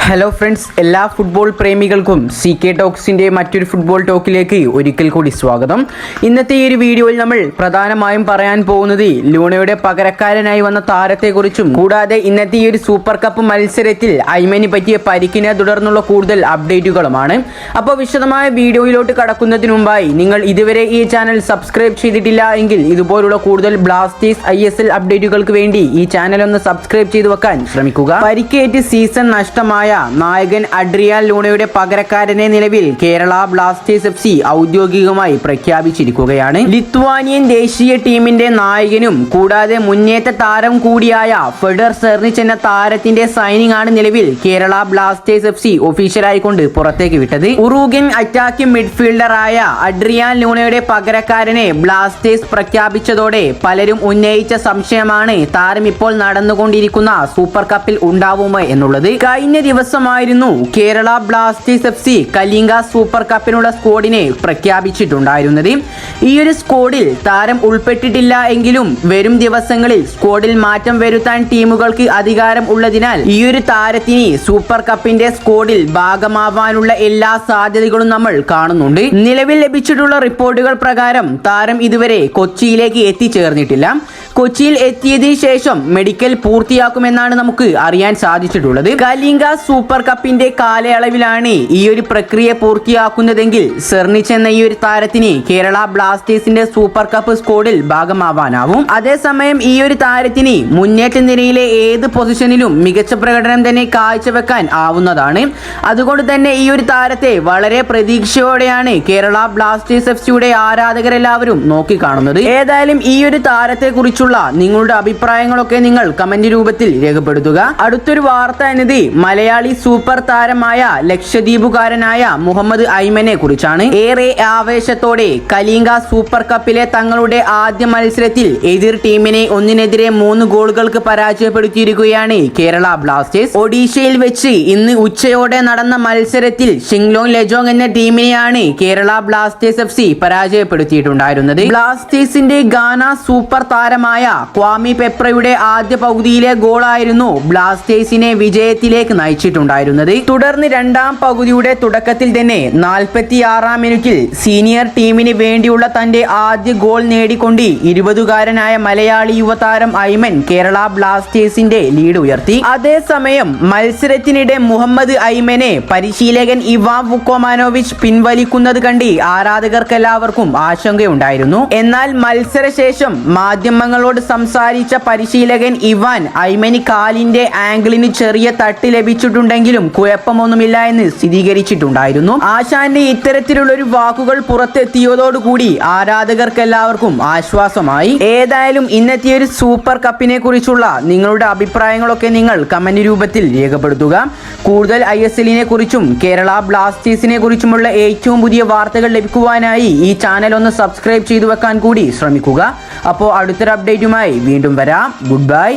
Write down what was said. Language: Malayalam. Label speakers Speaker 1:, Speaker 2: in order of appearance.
Speaker 1: ഹലോ ഫ്രണ്ട്സ്, എല്ലാ ഫുട്ബോൾ പ്രേമികൾക്കും CK ടോക്സിൻ്റെ മറ്റൊരു ഫുട്ബോൾ ടോക്കിലേക്ക് ഒരിക്കൽ കൂടി സ്വാഗതം. ഇന്നത്തെ ഈ ഒരു വീഡിയോയിൽ നമ്മൾ പ്രധാനമായും പറയാൻ പോകുന്നത് ലൂണയുടെ പകരക്കാരനായി വന്ന താരത്തെക്കുറിച്ചും കൂടാതെ ഇന്നത്തെ ഈ ഒരു സൂപ്പർ കപ്പ് മത്സരത്തിൽ ഐമന് പറ്റിയ പരിക്കിനെ തുടർന്നുള്ള കൂടുതൽ അപ്ഡേറ്റുകളുമാണ്. അപ്പോൾ വിശദമായ വീഡിയോയിലോട്ട് കടക്കുന്നതിന് മുമ്പായി നിങ്ങൾ ഇതുവരെ ഈ ചാനൽ സബ്സ്ക്രൈബ് ചെയ്തിട്ടില്ല എങ്കിൽ ഇതുപോലുള്ള കൂടുതൽ ബ്ലാസ്റ്റേഴ്സ് ISL അപ്ഡേറ്റുകൾക്ക് വേണ്ടി ഈ ചാനൽ ഒന്ന് സബ്സ്ക്രൈബ് ചെയ്തു വെക്കാൻ ശ്രമിക്കുക. പരിക്കേറ്റ് സീസൺ നഷ്ടമായ നായകൻ അഡ്രിയാൻ ലൂണയുടെ പകരക്കാരനെ നിലവിൽ കേരള ബ്ലാസ്റ്റേഴ്സ് FC ഔദ്യോഗികമായി പ്രഖ്യാപിച്ചിരിക്കുകയാണ്. ലിത്വാനിയൻ ദേശീയ ടീമിന്റെ നായകനും കൂടാതെ മുന്നേറ്റ താരം കൂടിയായ ഫെഡർ സെർണിച്ച് എന്ന താരത്തിന്റെ സൈനിങ് ആണ് നിലവിൽ കേരള ബ്ലാസ്റ്റേഴ്സ് FC ഒഫീഷ്യലായി കൊണ്ട് പുറത്തേക്ക് വിട്ടത്. ഉറുഗ്വൻ അറ്റാക്കിംഗ് മിഡ്ഫീൽഡറായ അഡ്രിയാൻ ലൂണയുടെ പകരക്കാരനെ ബ്ലാസ്റ്റേഴ്സ് പ്രഖ്യാപിച്ചതോടെ പലരും ഉന്നയിച്ച സംശയമാണ് താരം ഇപ്പോൾ നടന്നുകൊണ്ടിരിക്കുന്ന സൂപ്പർ കപ്പിൽ ഉണ്ടാവുമോ എന്നുള്ളത്. കഴിഞ്ഞ ദിവസമായിരുന്നു Kerala Blasters FC Kalinga super കപ്പിനുള്ള സ്ക്വാഡിനെ പ്രഖ്യാപിച്ചിട്ടുണ്ടായിരുന്നത്. ഈ ഒരു സ്ക്വാഡിൽ താരം ഉൾപ്പെട്ടിട്ടില്ല എങ്കിലും വരും ദിവസങ്ങളിൽ സ്ക്വാഡിൽ മാറ്റം വരുത്താൻ ടീമുകൾക്ക് അധികാരം ഉള്ളതിനാൽ ഈ ഒരു താരത്തിന് സൂപ്പർ കപ്പിന്റെ സ്ക്വാഡിൽ ഭാഗമാവാനുള്ള എല്ലാ സാധ്യതകളും നമ്മൾ കാണുന്നുണ്ട്. നിലവിൽ ലഭിച്ചിട്ടുള്ള റിപ്പോർട്ടുകൾ പ്രകാരം താരം ഇതുവരെ കൊച്ചിയിലേക്ക് എത്തിച്ചേർന്നിട്ടില്ല. കൊച്ചിയിൽ എത്തിയതിനു ശേഷം മെഡിക്കൽ പൂർത്തിയാക്കുമെന്നാണ് നമുക്ക് അറിയാൻ സാധിച്ചിട്ടുള്ളത്. കലിംഗ സൂപ്പർ കപ്പിന്റെ കാലയളവിലാണ് ഈ ഒരു പ്രക്രിയ പൂർത്തിയാക്കുന്നതെങ്കിൽ സെർണിച്ച് എന്ന ഈ ഒരു താരത്തിന് കേരള ബ്ലാസ്റ്റേഴ്സിന്റെ സൂപ്പർ കപ്പ് സ്ക്വാഡിൽ ഭാഗമാവാനാവും. അതേസമയം ഈ ഒരു താരത്തിന് മുന്നേറ്റ നിരയിലെ ഏത് പൊസിഷനിലും മികച്ച പ്രകടനം തന്നെ കാഴ്ചവെക്കാൻ ആവുന്നതാണ്. അതുകൊണ്ട് തന്നെ ഈ ഒരു താരത്തെ വളരെ പ്രതീക്ഷയോടെയാണ് കേരള ബ്ലാസ്റ്റേഴ്സ് FCയുടെ ആരാധകരെല്ലാവരും നോക്കിക്കാണുന്നത്. ഏതായാലും ഈ ഒരു താരത്തെ കുറിച്ചുള്ള നിങ്ങളുടെ അഭിപ്രായങ്ങളൊക്കെ നിങ്ങൾ കമന്റ് രൂപത്തിൽ രേഖപ്പെടുത്തുക. അടുത്തൊരു വാർത്ത എന്നത് മലയാളി സൂപ്പർ താരമായ ലക്ഷദ്വീപുകാരനായ മുഹമ്മദ് ഐമനെ കുറിച്ചാണ്. ഏറെ ആവേശത്തോടെ കലിംഗ സൂപ്പർ കപ്പിലെ തങ്ങളുടെ ആദ്യ മത്സരത്തിൽ എതിർ ടീമിനെ 1-3 ഗോളുകൾക്ക് പരാജയപ്പെടുത്തിയിരിക്കുകയാണ് കേരള ബ്ലാസ്റ്റേഴ്സ്. ഒഡീഷയിൽ വെച്ച് ഇന്ന് ഉച്ചയോടെ നടന്ന മത്സരത്തിൽ ഷിങ്ലോങ് ലെജോങ് എന്ന ടീമിനെയാണ് കേരള ബ്ലാസ്റ്റേഴ്സ് FC പരാജയപ്പെടുത്തിയിട്ടുണ്ടായിരുന്നത്. ബ്ലാസ്റ്റേഴ്സിന്റെ ഗാന സൂപ്പർ താരമായ ക്വാമി പെപ്രയുടെ ആദ്യ പകുതിയിലെ ഗോളായിരുന്നു ബ്ലാസ്റ്റേഴ്സിനെ വിജയത്തിലേക്ക് നയിച്ചിട്ടുണ്ടായിരുന്നത്. തുടർന്ന് രണ്ടാം പകുതിയുടെ തുടക്കത്തിൽ തന്നെ 46-ാം മിനിറ്റിൽ സീനിയർ ടീമിന് വേണ്ടിയുള്ള തന്റെ ആദ്യ ഗോൾ നേടിക്കൊണ്ട് 20-കാരനായ മലയാളി യുവതാരം ഐമൻ കേരള ബ്ലാസ്റ്റേഴ്സിന്റെ ലീഡ് ഉയർത്തി. അതേസമയം മത്സരത്തിനിടെ മുഹമ്മദ് ഐമനെ പരിശീലകൻ ഇവാൻ വുക്കോമാനോവിച്ച് പിൻവലിക്കുന്നത് കണ്ട് ആരാധകർക്കെല്ലാവർക്കും ആശങ്കയുണ്ടായിരുന്നു. എന്നാൽ മത്സരശേഷം മാധ്യമങ്ങളോട് സംസാരിച്ച പരിശീലകൻ ഇവാൻ ഐമന് കാലിന്റെ ആംഗിളിന് ചെറിയ തട്ട് ലഭിച്ചിട്ടുണ്ടെങ്കിലും കുഴപ്പമൊന്നുമില്ല എന്ന് സ്ഥിരീകരിച്ചിട്ടുണ്ടായിരുന്നു. ആശാന്റെ ഇത്തരത്തിലുള്ള ഒരു വാക്കുകൾ പുറത്തെത്തിയതോടുകൂടി ആരാധകർക്കെല്ലാവർക്കും ആശ്വാസമായി. ഏതായാലും ഇന്നത്തെ ഒരു സൂപ്പർ കപ്പിനെ കുറിച്ചുള്ള നിങ്ങളുടെ അഭിപ്രായങ്ങളൊക്കെ നിങ്ങൾ കമന്റ് രൂപത്തിൽ രേഖപ്പെടുത്തുക. കൂടുതൽ ISLനെ കുറിച്ചും കേരള ബ്ലാസ്റ്റേഴ്സിനെ കുറിച്ചുമുള്ള ഏറ്റവും പുതിയ വാർത്തകൾ ലഭിക്കുവാനായി ഈ ചാനൽ ഒന്ന് സബ്സ്ക്രൈബ് ചെയ്തു വെക്കാൻ കൂടി ശ്രമിക്കുക. അപ്പോൾ അടുത്തൊരു അപ്ഡേറ്റുമായി വീണ്ടും വരാം. Good bye.